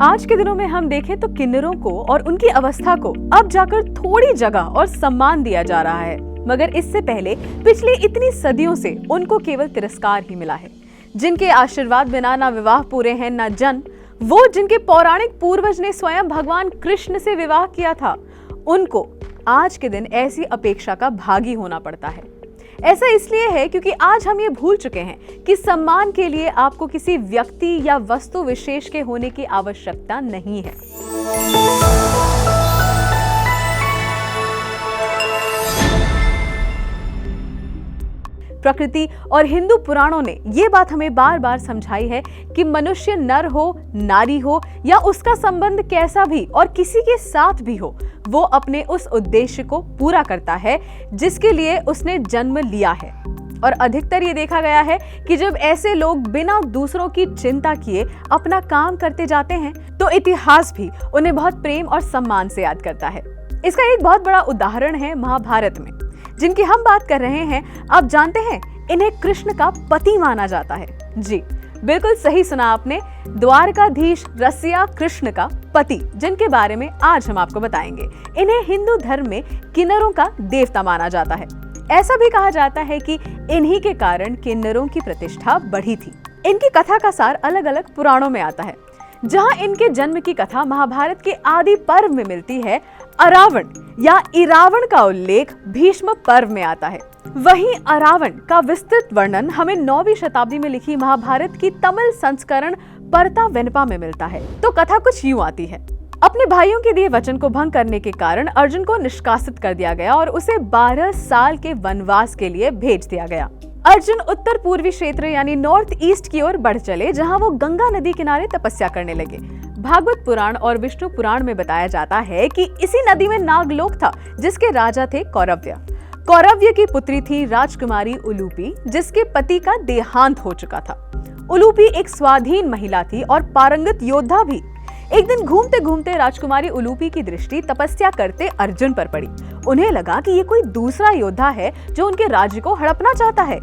आज के दिनों में हम देखें तो किन्नरों को और उनकी अवस्था को अब जाकर थोड़ी जगह और सम्मान दिया जा रहा है, मगर इससे पहले पिछली इतनी सदियों से उनको केवल तिरस्कार ही मिला है। जिनके आशीर्वाद बिना ना विवाह पूरे हैं ना जन्म, वो जिनके पौराणिक पूर्वज ने स्वयं भगवान कृष्ण से विवाह किया था, उनको आज के दिन ऐसी अपेक्षा का भागी होना पड़ता है। ऐसा इसलिए है क्योंकि आज हम ये भूल चुके हैं कि सम्मान के लिए आपको किसी व्यक्ति या वस्तु विशेष के होने की आवश्यकता नहीं है। प्रकृति और हिंदू पुराणों ने ये बात हमें बार बार समझाई है कि मनुष्य नर हो, नारी हो या उसका संबंध कैसा भी और किसी के साथ भी हो, वो अपने उस उद्देश्य को पूरा करता है जिसके लिए उसने जन्म लिया है। और अधिकतर ये देखा गया है कि जब ऐसे लोग बिना दूसरों की चिंता किए अपना काम करते जाते हैं तो इतिहास भी उन्हें बहुत प्रेम और सम्मान से याद करता है। इसका एक बहुत बड़ा उदाहरण है महाभारत में, जिनकी हम बात कर रहे हैं। आप जानते हैं, इन्हें कृष्ण का पति माना जाता है। जी बिल्कुल सही सुना आपने, द्वारकाधीश रसिया कृष्ण का पति, जिनके बारे में आज हम आपको बताएंगे। इन्हें हिंदू धर्म में किन्नरों का देवता माना जाता है। ऐसा भी कहा जाता है कि इन्हीं के कारण किन्नरों की प्रतिष्ठा बढ़ी थी। इनकी कथा का सार अलग अलग पुराणों में आता है। जहां इनके जन्म की कथा महाभारत के आदि पर्व में मिलती है, अरावण या इरावण का उल्लेख भीष्म पर्व में आता है। वहीं अरावण का विस्तृत वर्णन हमें 9वीं शताब्दी में लिखी महाभारत की तमिल संस्करण परता वेनपा में मिलता है। तो कथा कुछ यूं आती है। अपने भाइयों के दिए वचन को भंग करने के कारण अर्जुन को निष्कासित कर दिया गया और उसे 12 साल के वनवास के लिए भेज दिया गया। अर्जुन उत्तर पूर्वी क्षेत्र यानी नॉर्थ ईस्ट की ओर बढ़ चले, जहां वो गंगा नदी किनारे तपस्या करने लगे। भागवत पुराण और विष्णु पुराण में बताया जाता है कि इसी नदी में नागलोक था, जिसके राजा थे कौरव्य। कौरव्य की पुत्री थी राजकुमारी उलूपी, जिसके पति का देहांत हो चुका था। उलूपी एक स्वाधीन महिला थी और पारंगत योद्धा भी। एक दिन घूमते घूमते राजकुमारी उलूपी की दृष्टि तपस्या करते अर्जुन पर पड़ी। उन्हें लगा कि ये कोई दूसरा योद्धा है जो उनके राज्य को हड़पना चाहता है।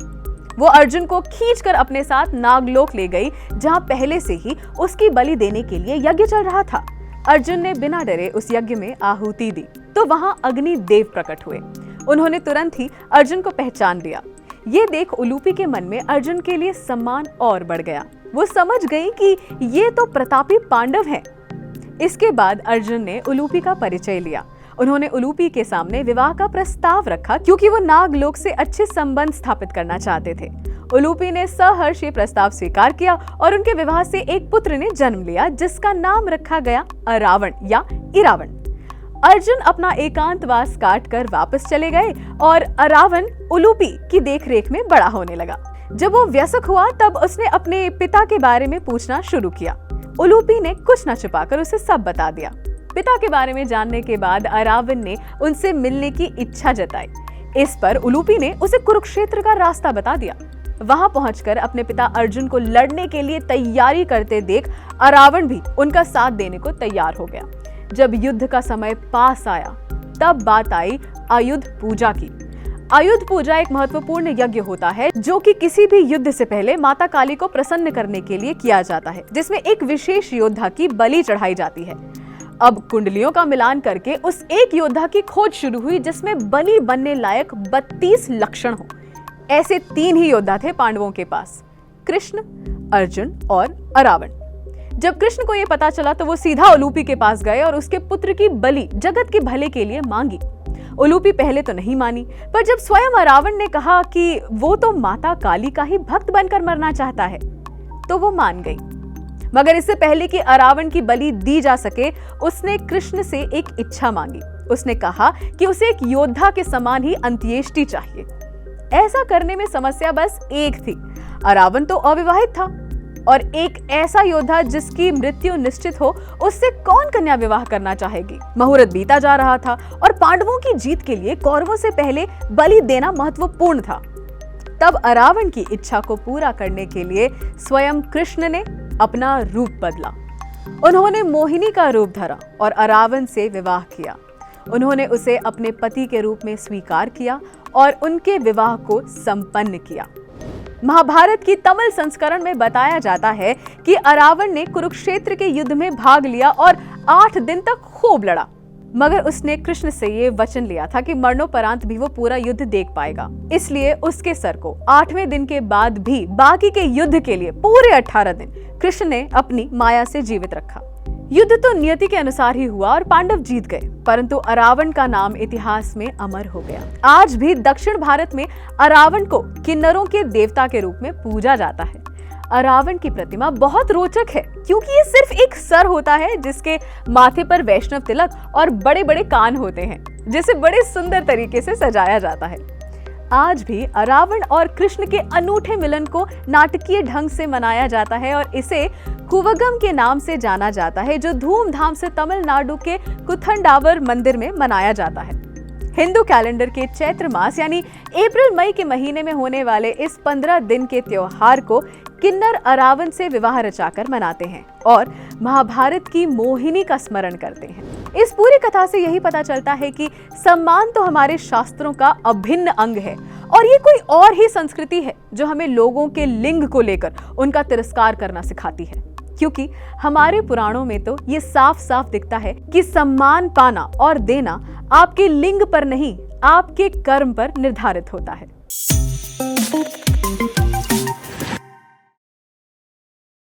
वो अर्जुन को खींचकर अपने साथ नागलोक ले गई, जहां पहले से ही उसकी बलि देने के लिए यज्ञ चल रहा था। अर्जुन ने बिना डरे उस यज्ञ में आहुति दी तो वहां अग्नि देव प्रकट हुए। उन्होंने तुरंत ही अर्जुन को पहचान लिया। ये देख उलूपी के मन में अर्जुन के लिए सम्मान और बढ़ गया। वो समझ गई कि ये तो प्रतापी पांडव हैं। इसके बाद अर्जुन ने उलूपी का परिचय लिया। उन्होंने उलूपी के सामने विवाह का प्रस्ताव रखा, क्योंकि वो नागलोक से अच्छे संबंध स्थापित करना चाहते थे। उलूपी ने सहर्ष ये प्रस्ताव स्वीकार किया और उनके विवाह से एक पुत्र ने जन्म लिया, जिसका नाम रखा गया अरावण या इरावण। अर्जुन अपना एकांतवास काट कर वापस चले गए और अरावण उलूपी की देखरेख में बड़ा होने लगा। जब वो वयस्क हुआ तब उसने अपने पिता के बारे में पूछना शुरू किया। उलूपी ने कुछ न छुपाकर उसे सब बता दिया। पिता के बारे में जानने के बाद अरावण ने उनसे मिलने की इच्छा जताई। इस पर उलूपी ने उसे कुरुक्षेत्र का रास्ता बता दिया। वहां पहुंचकर अपने पिता अर्जुन को लड़ने के लिए तैयारी करते देख अरावण भी उनका साथ देने को तैयार हो गया। जब युद्ध का समय पास आया तब बात आई आयुध पूजा की। आयुध पूजा एक महत्वपूर्ण यज्ञ होता है जो कि किसी भी युद्ध से पहले माता काली को प्रसन्न करने के लिए किया जाता है, जिसमें एक विशेष योद्धा की बलि चढ़ाई जाती है। अब कुंडलियों का मिलान करके उस एक योद्धा की खोज शुरू हुई जिसमें बलि बनने लायक 32 लक्षण हो। ऐसे 3 ही योद्धा थे पांडवों के पास, कृष्ण, अर्जुन और अरावण। जब कृष्ण को यह पता चला तो वो सीधा उलूपी के पास गए और उसके पुत्र की बलि जगत के भले के लिए मांगी। उलूपी पहले तो नहीं मानी, पर जब स्वयं अरावण ने कहा कि वो तो माता काली का ही भक्त बनकर मरना चाहता है, तो वो मान गई। मगर इससे पहले कि अरावण की बलि दी जा सके, उसने कृष्ण से एक इच्छा मांगी। उसने कहा कि उसे एक योद्धा के समान ही अंत्येष्टि चाहिए। ऐसा करने में समस्या बस एक थी, अरावण तो अविवाहित था और एक ऐसा योद्धा जिसकी मृत्यु निश्चित हो, उससे कौन कन्या विवाह करना चाहेगी। मुहूर्त बीता जा रहा था और पांडवों की जीत के लिए कौरवों से पहले बलि देना महत्वपूर्ण था। तब अरावण की इच्छा को पूरा करने के लिए स्वयं कृष्ण ने अपना रूप बदला। उन्होंने मोहिनी का रूप धरा और अरावण से विवाह किया। उन्होंने उसे अपने पति के रूप में स्वीकार किया और उनके विवाह को संपन्न किया। महाभारत की तमिल संस्करण में बताया जाता है कि अरावण ने कुरुक्षेत्र के युद्ध में भाग लिया और 8 दिन तक खूब लड़ा, मगर उसने कृष्ण से ये वचन लिया था कि मरणोपरांत भी वो पूरा युद्ध देख पाएगा। इसलिए उसके सर को 8वें दिन के बाद भी बाकी के युद्ध के लिए पूरे 18 दिन कृष्ण ने अपनी माया से जीवित रखा। युद्ध तो नियति के अनुसार ही हुआ और पांडव जीत गए, परंतु अरावण का नाम इतिहास में अमर हो गया। आज भी दक्षिण भारत में अरावण को किन्नरों के देवता के रूप में पूजा जाता है। अरावण की प्रतिमा बहुत रोचक है क्योंकि ये सिर्फ एक सर होता है जिसके माथे पर वैष्णव तिलक और बड़े बड़े कान होते हैं, जिसे बड़े सुंदर तरीके से सजाया जाता है। आज भी अरावण और कृष्ण के अनूठे मिलन को नाटकीय ढंग से मनाया जाता है और इसे कुवगम के नाम से जाना जाता है, जो धूमधाम से तमिलनाडु के कुथंडावर मंदिर में मनाया जाता है। हिंदू कैलेंडर के चैत्र मास यानी अप्रैल मई के महीने में होने वाले इस 15 दिन के त्योहार को किन्नर अरावण से विवाह रचाकर मनाते हैं और महाभारत की मोहिनी का स्मरण करते हैं। इस पूरी कथा से यही पता चलता है कि सम्मान तो हमारे शास्त्रों का अभिन्न अंग है और ये कोई और ही संस्कृति है जो हमें लोगों के लिंग को लेकर उनका तिरस्कार करना सिखाती है, क्योंकि हमारे पुराणों में तो ये साफ साफ दिखता है कि सम्मान पाना और देना आपके लिंग पर नहीं, आपके कर्म पर निर्धारित होता है।